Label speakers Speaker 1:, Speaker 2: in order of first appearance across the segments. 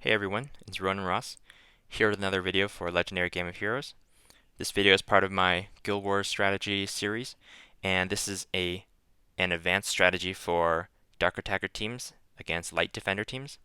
Speaker 1: Hey everyone, it's Ronan Ross, here with another video for Legendary Game of Heroes. This video is part of my Guild Wars strategy series, and this is an advanced strategy for Dark Attacker teams against Light Defender teams.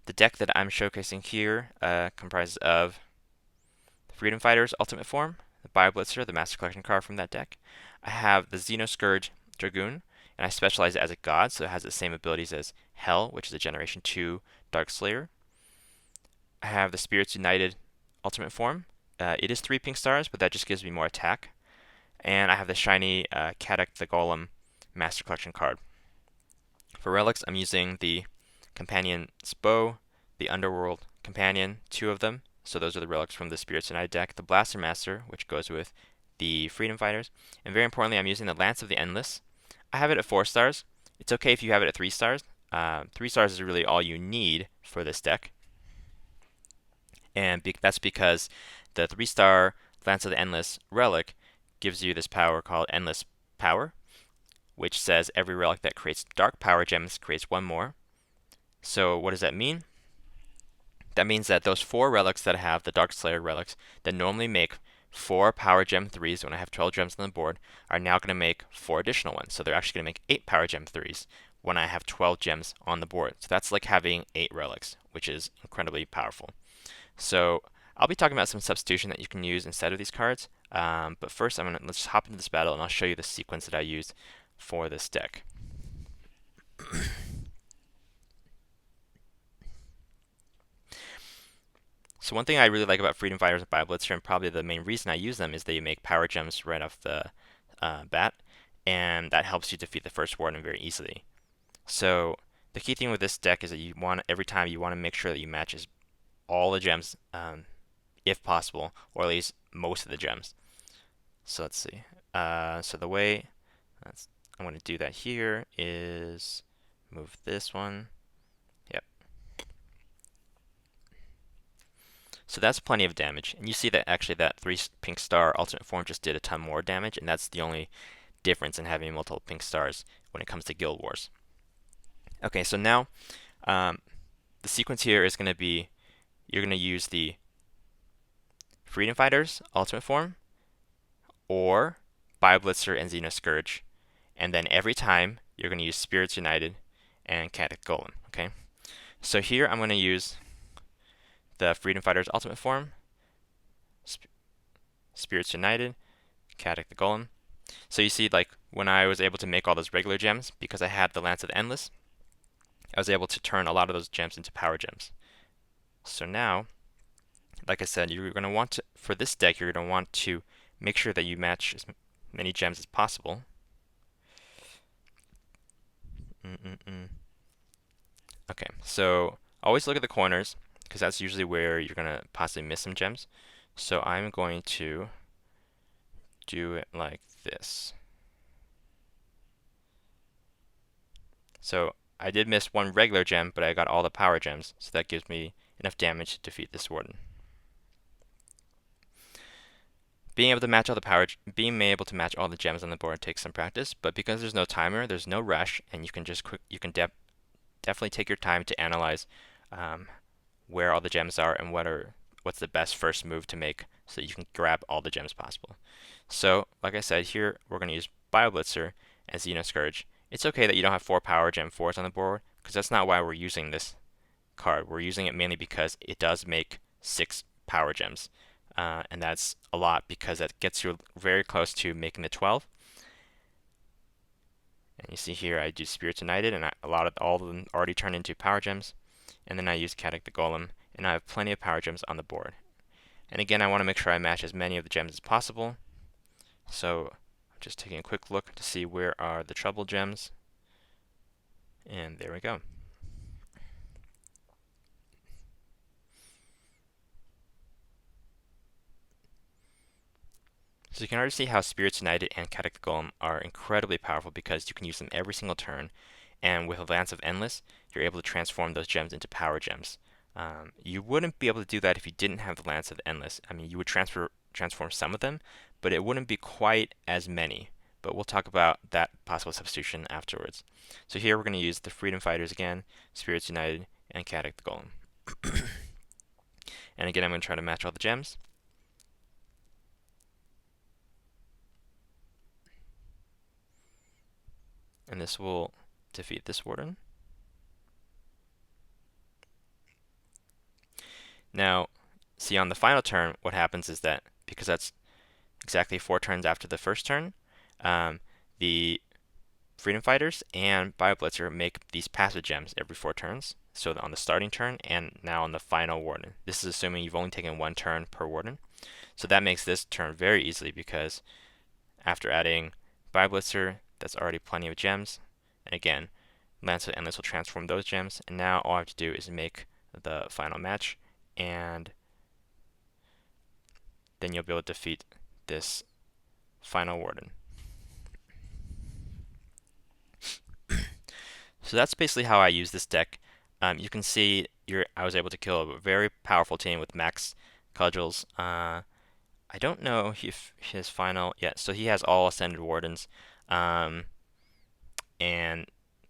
Speaker 1: The deck that I'm showcasing here comprises of the Freedom Fighter's Ultimate Form, the Bio Blitzer, the Master Collection card from that deck. I have the Xenoscourge Dragoon, and I specialize it as a god, so it has the same abilities as Hell, which is a Generation 2 Dark Slayer. I have the Spirits United Ultimate Form. It is 3 pink stars, but that just gives me more attack. And I have the shiny Kadek the Golem Master Collection card. For relics, I'm using the Companion's Bow, the Underworld Companion, 2 of them. So those are the relics from the Spirits United deck. The Blaster Master, which goes with the Freedom Fighters. And very importantly, I'm using the Lance of the Endless. I have it at 4 stars. It's okay if you have it at 3 stars. 3 stars is really all you need for this deck. And that's because the 3-star Lance of the Endless relic gives you this power called Endless Power, which says every relic that creates dark power gems creates 1 more. So what does that mean? That means that those 4 relics that have the Dark Slayer relics that normally make 4 power gem 3s when I have 12 gems on the board are now going to make 4 additional ones. So they're actually going to make 8 power gem 3s when I have 12 gems on the board. So that's like having 8 relics, which is incredibly powerful. So I'll be talking about some substitution that you can use instead of these cards. But first, let's just hop into this battle, and I'll show you the sequence that I used for this deck. So one thing I really like about Freedom Fighters and Bio Blitzer, and probably the main reason I use them, is they make power gems right off the bat, and that helps you defeat the first warden very easily. So the key thing with this deck is that you want every time you want to make sure that you match all the gems, if possible, or at least most of the gems. So let's see. So the way I'm going to do that here is move this one. Yep. So that's plenty of damage. And you see that actually that 3 pink star ultimate form just did a ton more damage, and that's the only difference in having multiple pink stars when it comes to Guild Wars. Okay, so now the sequence here is going to be you're going to use the Freedom Fighters Ultimate Form or Bio Blitzer and Xenoscourge, and then every time you're going to use Spirits United and Kadek Golem. Okay, so here I'm going to use the Freedom Fighters Ultimate Form, Spirits United, Kadek the Golem. So you see, like when I was able to make all those regular gems because I had the Lance of the Endless, I was able to turn a lot of those gems into power gems. So now, like I said, you're going to want to, for this deck, you're going to want to make sure that you match as many gems as possible. Okay, so always look at the corners, because that's usually where you're going to possibly miss some gems. So I'm going to do it like this. So I did miss 1 regular gem, but I got all the power gems, so that gives me enough damage to defeat this warden. Being able to match all the gems on the board takes some practice, but because there's no timer, there's no rush, and you can definitely take your time to analyze where all the gems are and what's the best first move to make so that you can grab all the gems possible. So, like I said, here we're going to use Bio Blitzer and Xenoscourge. It's okay that you don't have 4 power gem 4s on the board, because that's not why we're using this card. We're using it mainly because it does make 6 power gems. And that's a lot because that gets you very close to making the 12. And you see here I do Spirits United, and all of them already turn into power gems. And then I use Kadek the Golem, and I have plenty of power gems on the board. And again, I want to make sure I match as many of the gems as possible. So I'm just taking a quick look to see where are the trouble gems. And there we go. So you can already see how Spirits United and Kadek the Golem are incredibly powerful because you can use them every single turn. And with a Lance of Endless, you're able to transform those gems into power gems. You wouldn't be able to do that if you didn't have the Lance of Endless. I mean, you would transform some of them, but it wouldn't be quite as many. But we'll talk about that possible substitution afterwards. So here we're going to use the Freedom Fighters again, Spirits United, and Kadek the Golem. And again, I'm going to try to match all the gems. And this will defeat this warden. Now, see on the final turn, what happens is that, because that's exactly 4 turns after the first turn, the Freedom Fighters and BioBlitzer make these passive gems every 4 turns. So on the starting turn and now on the final warden. This is assuming you've only taken 1 turn per warden. So that makes this turn very easily because after adding BioBlitzer, that's already plenty of gems. And again, Lance of Endless will transform those gems. And now all I have to do is make the final match, and then you'll be able to defeat this final warden. So that's basically how I use this deck. You can see I was able to kill a very powerful team with max cudgels. I don't know if his final yet. So he has all Ascended Wardens. And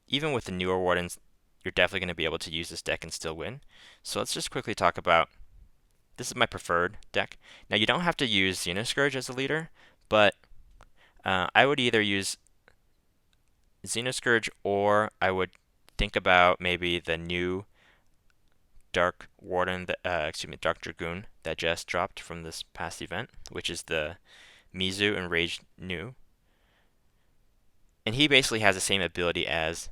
Speaker 1: even with the newer Wardens, you're definitely going to be able to use this deck and still win. So let's just quickly talk about, this is my preferred deck. Now you don't have to use Xenoscourge as a leader, but I would either use Xenoscourge, or I would think about maybe the new Dark Warden, Dark Dragoon that just dropped from this past event, which is the Mizu Enraged New. And he basically has the same ability as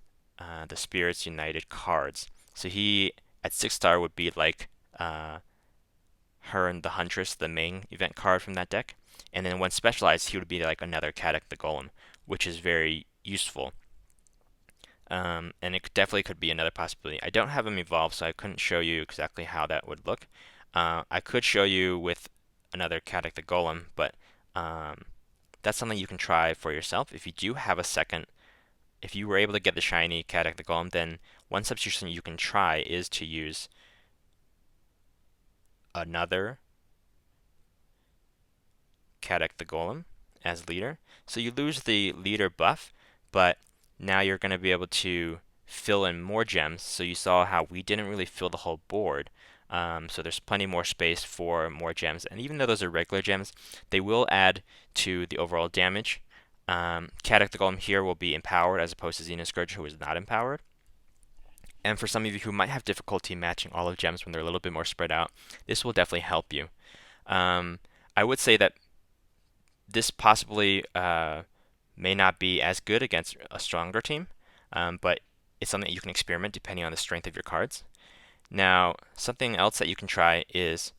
Speaker 1: the Spirits United cards. So he, at 6-star, would be like Hearn the Huntress, the main event card from that deck. And then when specialized, he would be like another Kadek the Golem, which is very useful. And it definitely could be another possibility. I don't have him evolved, so I couldn't show you exactly how that would look. I could show you with another Kadek the Golem, but that's something you can try for yourself. If you do have a second, if you were able to get the shiny Kadek the Golem, then one substitution you can try is to use another Kadek the Golem as leader. So you lose the leader buff, but now you're going to be able to fill in more gems. So you saw how we didn't really fill the whole board. So there's plenty more space for more gems. And even though those are regular gems, they will add to the overall damage. Kadek the Golem here will be empowered as opposed to Xenoscourge, who is not empowered. And for some of you who might have difficulty matching all of gems when they're a little bit more spread out, this will definitely help you. I would say that this possibly may not be as good against a stronger team, but it's something that you can experiment depending on the strength of your cards. Now, something else that you can try is,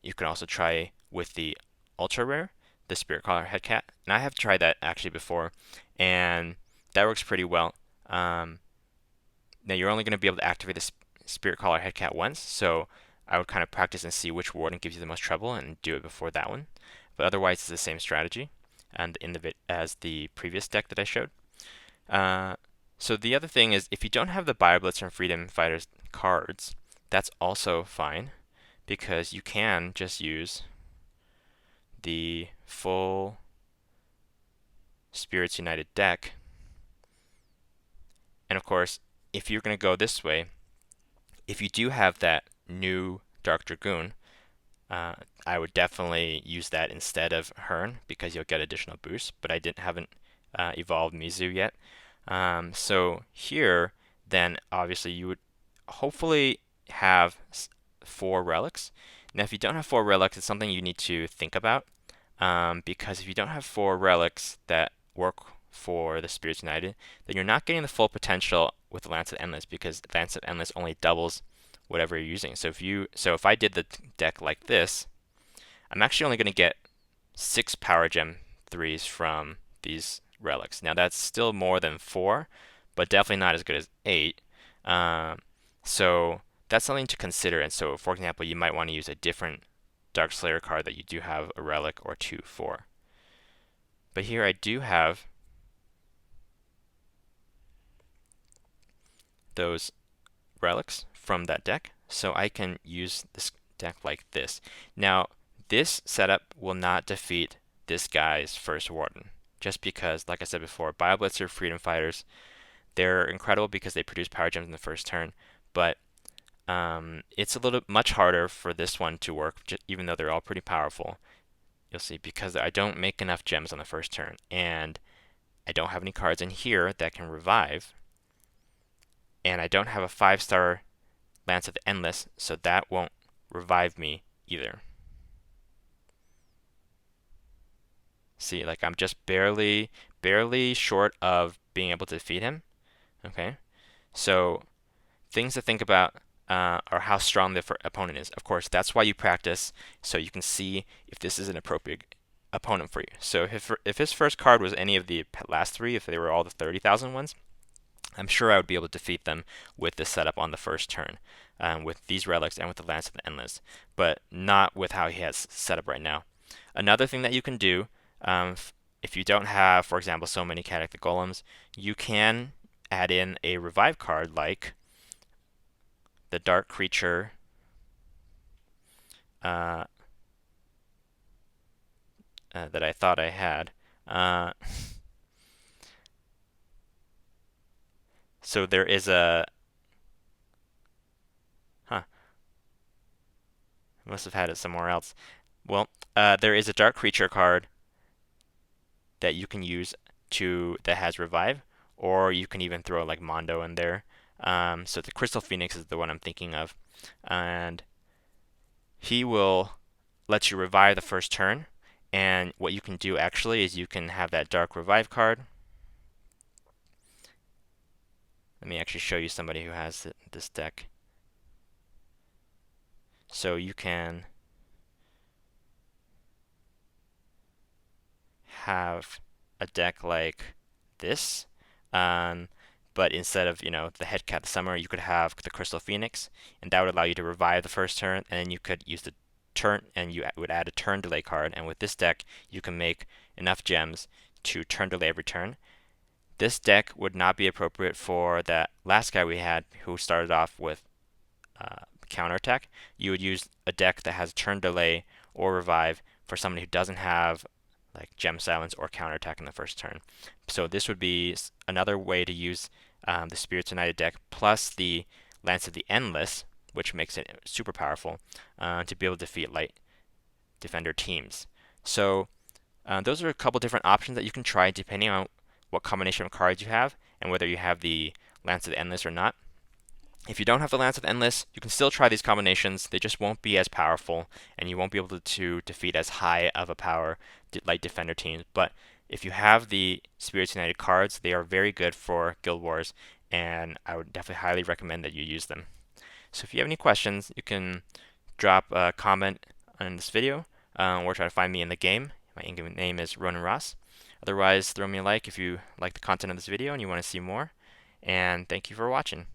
Speaker 1: you can also try with the ultra rare, the Spirit Caller Headcat. And I have tried that actually before, and that works pretty well. Now you're only going to be able to activate the Spirit Caller Headcat once, so I would kind of practice and see which warden gives you the most trouble and do it before that one. But otherwise, it's the same strategy and as the previous deck that I showed. So the other thing is, if you don't have the BioBlitzer and Freedom Fighters cards, that's also fine, because you can just use the full Spirits United deck. And of course, if you're going to go this way, if you do have that new Dark Dragoon, I would definitely use that instead of Hearn, because you'll get additional boosts, but I haven't evolved Mizu yet. So here, then obviously you would hopefully have 4 relics. Now if you don't have 4 relics, it's something you need to think about, because if you don't have 4 relics that work for the Spirits United, then you're not getting the full potential with the Lance of Endless, because Lance of Endless only doubles whatever you're using. So if I did the deck like this, I'm actually only going to get 6 Power Gem 3s from these relics. Now that's still more than 4, but definitely not as good as 8. So that's something to consider. And so, for example, you might want to use a different Dark Slayer card that you do have a relic or 2 for. But here I do have those relics from that deck, so I can use this deck like this. Now, this setup will not defeat this guy's first warden, just because, like I said before, BioBlitzer, Freedom Fighters, they're incredible because they produce power gems in the first turn, but It's a little much harder for this one to work, even though they're all pretty powerful. You'll see, because I don't make enough gems on the first turn, and I don't have any cards in here that can revive, and I don't have a 5-star Lance of the Endless, so that won't revive me either. See, like I'm just barely short of being able to defeat him. Okay, so things to think about are how strong the opponent is. Of course, that's why you practice, so you can see if this is an appropriate opponent for you. So if his first card was any of the last three, if they were all the 30,000 ones, I'm sure I would be able to defeat them with this setup on the first turn, with these relics and with the Lance of the Endless, but not with how he has set up right now. Another thing that you can do, if you don't have, for example, so many Cataclysmic Golems, you can add in a revive card like the Dark Creature uh, that I thought I had. So there is a... Huh, I must have had it somewhere else. Well, there is a Dark Creature card that you can use that has revive, or you can even throw like Mondo in there. So the Crystal Phoenix is the one I'm thinking of, and he will let you revive the first turn. And what you can do actually is you can have that Dark Revive card. Let me actually show you somebody who has this deck. So you can have a deck like this, but instead of the Headcat the Summer, you could have the Crystal Phoenix, and that would allow you to revive the first turn, and then you could use the turn, and you would add a turn delay card. And with this deck, you can make enough gems to turn delay every turn. This deck would not be appropriate for that last guy we had who started off with counterattack. You would use a deck that has turn delay or revive for somebody who doesn't have like Gem Silence or counterattack in the first turn. So this would be another way to use the Spirits United deck plus the Lance of the Endless, which makes it super powerful, to be able to defeat light defender teams. So those are a couple different options that you can try depending on what combination of cards you have and whether you have the Lance of the Endless or not. If you don't have the Lance of the Endless, you can still try these combinations. They just won't be as powerful, and you won't be able to defeat as high of a power light defender teams. But if you have the Spirits United cards, they are very good for Guild Wars, and I would definitely highly recommend that you use them. So if you have any questions, you can drop a comment on this video, or try to find me in the game. My in-game name is Ronan Ross. Otherwise, throw me a like if you like the content of this video and you want to see more. And thank you for watching.